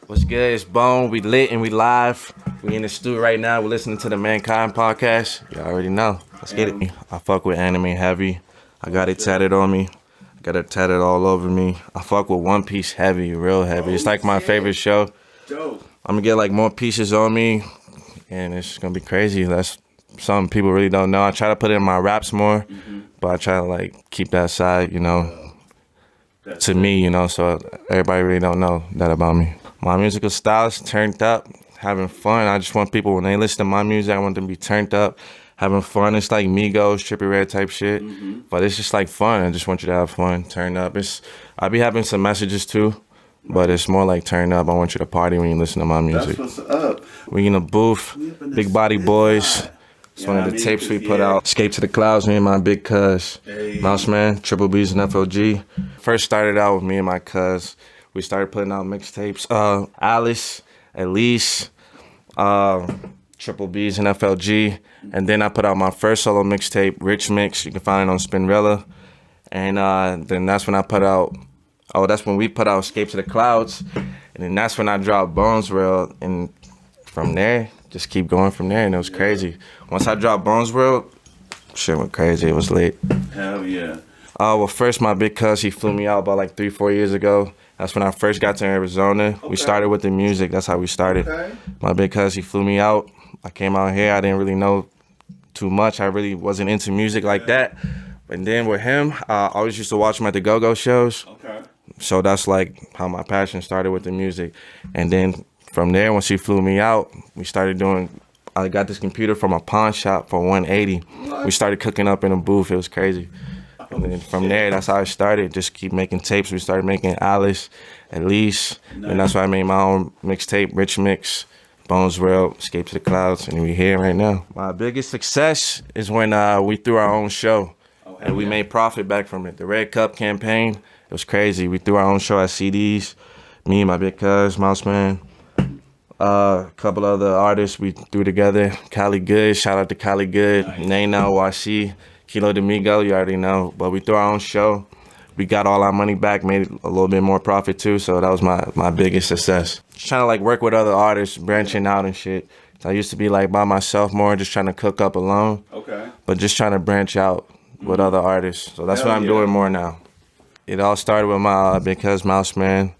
What's good? It's Bone. We lit and we live. We in the studio right now. We're listening to the Mankind podcast. You already know. Let's get it. I fuck with anime heavy. I got it tatted on me. I got it tatted all over me. I fuck with One Piece heavy, real heavy. It's like my favorite show. I'm gonna get like more pieces on me, and it's gonna be crazy. That's something people really don't know. I try to put it in my raps more, but I try to like keep that side, you know, to me, you know, so everybody really don't know that about me. My musical style is turned up, having fun. I just want people, when they listen to my music, I want them to be turned up, having fun. It's like Migos, Trippie Redd type shit, but it's just like fun. I just want you to have fun, turn up. I be having some messages too, but it's more like turn up. I want you to party when you listen to my music. That's what's up. We in the booth, Big Body Boys. It's one of the tapes we put out. Escape to the Clouds, me and my big cuz. Mouseman, Triple B's and FLG. First started out with me and my cuz. We started putting out mixtapes. Alice, Elise, Triple B's and FLG. And then I put out my first solo mixtape, Rich Mix. You can find it on Spinrilla. And then that's when I put out, that's when we put out Escape to the Clouds. And then that's when I dropped Bones World. And from there, just keep going from there. And it was crazy. Once I dropped Bones World, shit went crazy. It was lit. Hell yeah. Well, first my big cuz, he flew me out about like 3-4 years ago. That's when I first got to Arizona. We started with the music. That's how we started. My big cuz, he flew me out. I came out here. I didn't really know too much. I really wasn't into music like that. And then with him, I always used to watch him at the go-go shows. So that's like how my passion started with the music. And then from there, once he flew me out, we started doing, I got this computer from a pawn shop for $180. We started cooking up in a booth. It was crazy. And then from there, that's how I started. Just keep making tapes. We started making Alice, Elise, and that's why I made my own mixtape, Rich Mix, Bones World, Escape to the Clouds, and we here right now. My biggest success is when we threw our own show, and we made profit back from it. The Red Cup campaign, it was crazy. We threw our own show at CDs, me and my big cuz, Mouseman, a couple other artists we threw together. Cali Good, shout out to Cali Good, Nano, Washi, Kilo Domingo, you already know. But we threw our own show. We got all our money back, made a little bit more profit too, so that was my biggest success. Just trying to like work with other artists, branching out and shit. So I used to be like by myself more, just trying to cook up alone. But just trying to branch out with other artists. So that's what I'm doing more now. It all started with my big cuz Mouseman.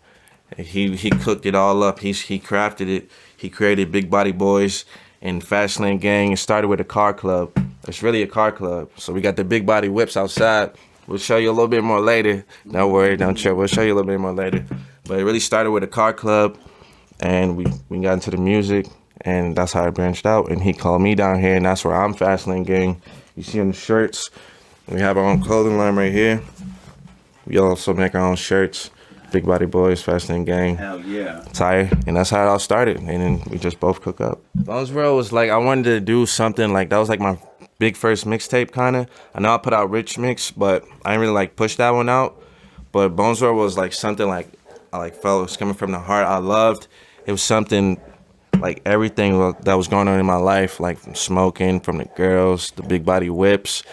He cooked it all up. He crafted it. He created Big Body Boys and Fast Lane Gang. It started with a car club. It's really a car club. So we got the big body whips outside. We'll show you a little bit more later. Don't worry, don't trip. We'll show you a little bit more later. But it really started with a car club, and we got into the music, and that's how it branched out. And he called me down here, and that's where I'm Fast Lane Gang. You see on the shirts. We have our own clothing line right here. We also make our own shirts. Big Body Boys, Fast Lane Gang. Hell yeah. Tire. And that's how it all started. And then we just both cook up. Bones World was like, I wanted to do something like, that was like my big first mixtape kind of. I know I put out Rich Mix, but I didn't really like push that one out. But Bones World was like something like, I like felt it was coming from the heart. I loved. It was something like everything that was going on in my life, like from smoking, from the girls, the big body whips,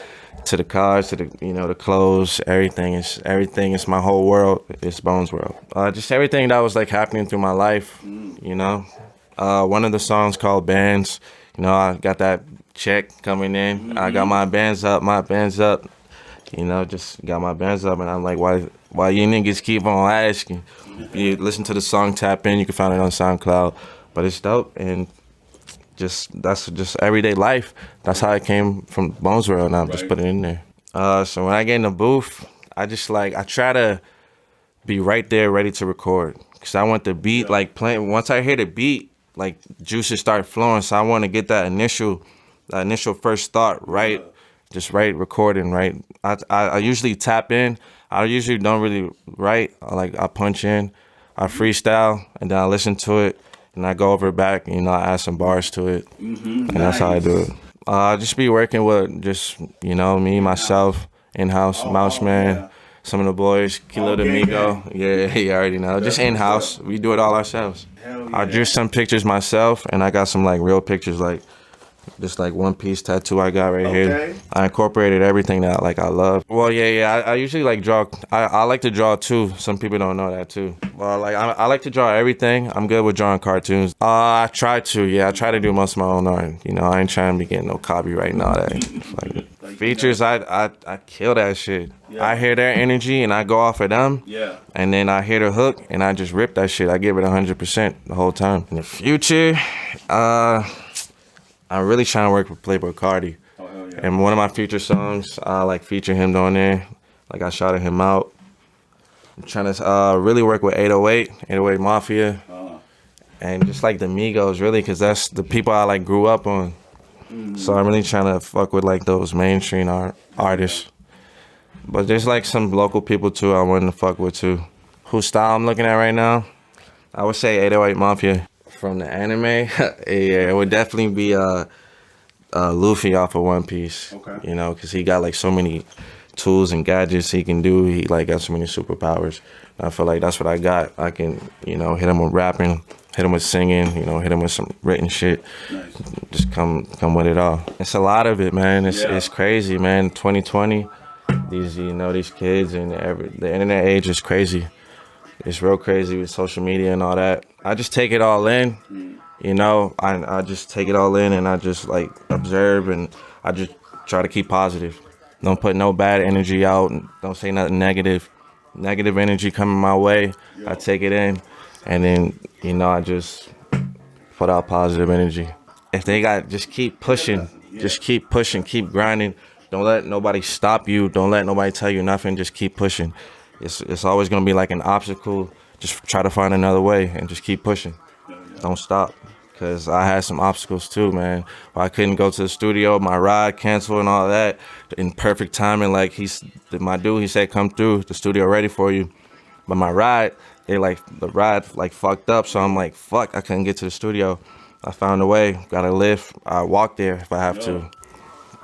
to the cars, to the the clothes, everything is my whole world. It's Bones World. Just everything that was like happening through my life, One of the songs called Bands, I got that check coming in. I got my bands up, just got my bands up, and I'm like, why you niggas keep on asking? You listen to the song Tap In, you can find it on SoundCloud, but it's dope, and that's just everyday life. That's how it came from Bones World, and I'm just putting it in there. So when I get in the booth, I try to be right there ready to record, because I want the beat like playing. Once I hear the beat, like juices start flowing, so I want to get that initial first thought right, just right recording right. I usually tap in. I usually don't really write. I punch in, I freestyle, and then I listen to it. And I go over it back, I add some bars to it, and that's how I do it. I just be working with just, me, myself, in-house, Mouseman, some of the boys, Kilo Domingo. Yeah, you already know. Just in-house. We do it all ourselves. I drew some pictures myself, and I got some, like, real pictures, like, This like one piece tattoo I got right here. I incorporated everything that like I love. Well, yeah. I usually like draw. I like to draw too. Some people don't know that too. Well, like I like to draw everything. I'm good with drawing cartoons. I try to. Yeah, I try to do most of my own art. You know, I ain't trying to be getting no copyright and all that. Like, features, I kill that shit. I hear their energy and I go off of them. Yeah. And then I hear the hook and I just rip that shit. I give it 100% the whole time. In the future, I'm really trying to work with Playboi Carti. Oh, hell yeah. And one of my future songs, I like feature him on there. Like I shouted him out. I'm trying to really work with 808 Mafia. And just like the Migos, really, because that's the people I like grew up on. So I'm really trying to fuck with like those mainstream artists. But there's like some local people too I wanted to fuck with too. Whose style I'm looking at right now? I would say 808 Mafia. From the anime, yeah, it would definitely be Luffy off of One Piece. Okay. You know, because he got like so many tools and gadgets he can do. He like got so many superpowers. I feel like that's what I got. I can, you know, hit him with rapping, hit him with singing, you know, hit him with some written shit. Nice. Just come with it all. It's a lot of it, man. It's crazy, man. 2020, these kids and the internet age is crazy. It's real crazy with social media and all that. I just take it all in, you know. I just take it all in and I just like observe and I just try to keep positive. Don't put no bad energy out. Don't say nothing negative. Negative energy coming my way, I take it in, and then, you know, I just put out positive energy. If they just keep pushing, keep grinding. Don't let nobody stop you. Don't let nobody tell you nothing. Just keep pushing. It's always gonna be like an obstacle. Just try to find another way and just keep pushing. Don't stop. Cause I had some obstacles too, man. I couldn't go to the studio, my ride canceled and all that in perfect timing. Like my dude, he said, come through, the studio ready for you. But my ride, the ride fucked up. So I'm like, fuck, I couldn't get to the studio. I found a way, got a lift. I walk there if I have to.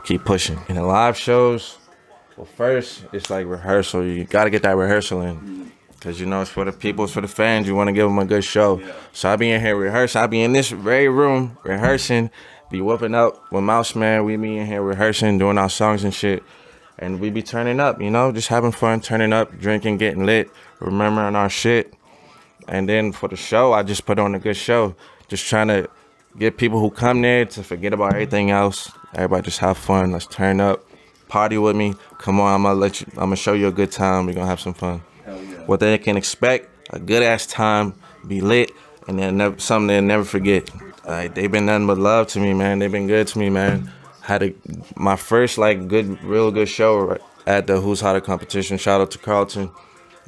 Keep pushing. In the live shows, well, first, it's like rehearsal. You gotta get that rehearsal in. Cause you know, it's for the people, it's for the fans. You wanna give them a good show. Yeah. So I be in here rehearsing. I be in this very room rehearsing, be whooping up with Mouseman. We be in here rehearsing, doing our songs and shit. And we be turning up, you know, just having fun, turning up, drinking, getting lit, remembering our shit. And then for the show, I just put on a good show. Just trying to get people who come there to forget about everything else. Everybody just have fun. Let's turn up, party with me. Come on, I'm gonna show you a good time. We're gonna have some fun. Hell yeah. What they can expect, a good ass time, be lit, and then something they'll never forget. They've been nothing but love to me, man. They've been good to me, man. Had my first real good show at the Who's Hotter competition. Shout out to Carlton.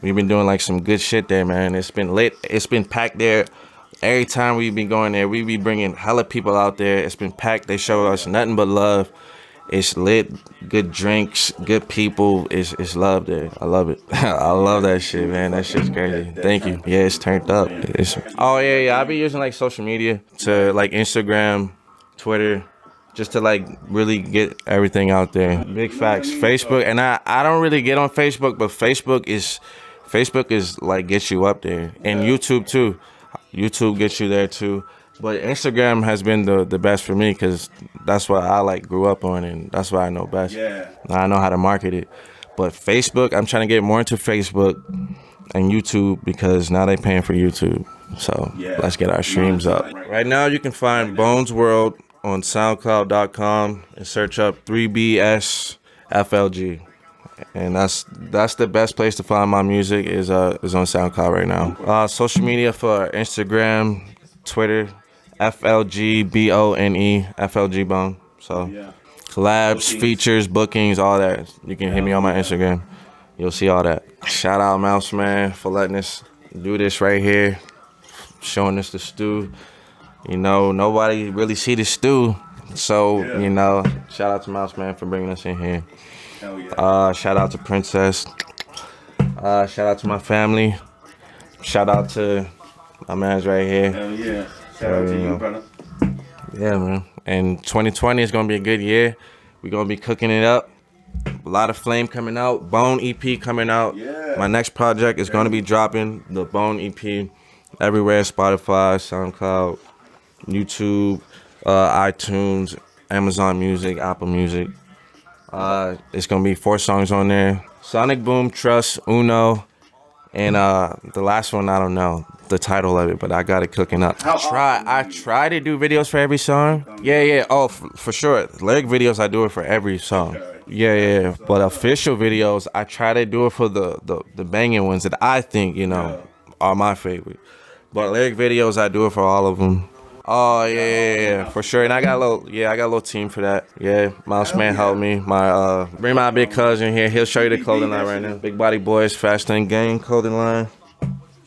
We've been doing like some good shit there, man. It's been lit. It's been packed there. Every time we be going there, we be bringing hella people out there. It's been packed. They show us nothing but love. It's lit, good drinks, good people. It's love there. I love it. I love that shit, man. That shit's crazy. Thank you. Yeah, it's turned up. I be using like social media to like Instagram, Twitter, just to like really get everything out there. Big facts. Facebook, and I don't really get on Facebook, but Facebook is like gets you up there, and YouTube too. YouTube gets you there too. But Instagram has been the best for me because that's what I like grew up on and that's what I know best. Yeah. I know how to market it. But Facebook, I'm trying to get more into Facebook and YouTube because now they're paying for YouTube. So let's get our streams up. Right now you can find Bones World on SoundCloud.com and search up 3BS FLG. And that's the best place to find my music is on SoundCloud right now. Social media for Instagram, Twitter, FLGBONE, FLG Bone. So collabs, features, bookings, all that. You can hit me on my Instagram. You'll see all that. Shout out Mouseman for letting us do this right here, showing us the stew. You know, nobody really see the stew. So, you know, shout out to Mouseman for bringing us in here. Hell yeah. Shout out to Princess. Shout out to my family. Shout out to my man's right here. Hell yeah. Shout out to you, brother. Yeah, man. And 2020 is going to be a good year. We're going to be cooking it up. A lot of flame coming out. Bone EP coming out. Yeah. My next project is going to be dropping the Bone EP everywhere. Spotify, SoundCloud, YouTube, iTunes, Amazon Music, Apple Music. It's gonna be 4 songs on there. Sonic Boom, Trust, Uno, and the last one I don't know the title of it, but I got it cooking up. I try to do videos for every song. Yeah. Oh, for sure. Lyric videos I do it for every song. Yeah. But official videos I try to do it for the banging ones that I think are my favorite. But lyric videos I do it for all of them. Oh yeah, for sure. And I got a little team for that. Yeah, Mouseman helped me. Bring my big cousin here. He'll show you the clothing line right now. Big Body Boys, Fast and Gang clothing line.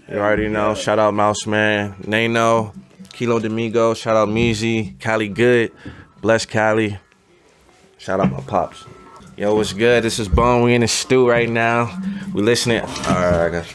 You already know. Shout out Mouseman, Nano, Kilo Domingo. Shout out Meezy, Cali Good, Bless Cali. Shout out my pops. Yo, what's good? This is Bone. We in the stew right now. We listening. All right, I got you.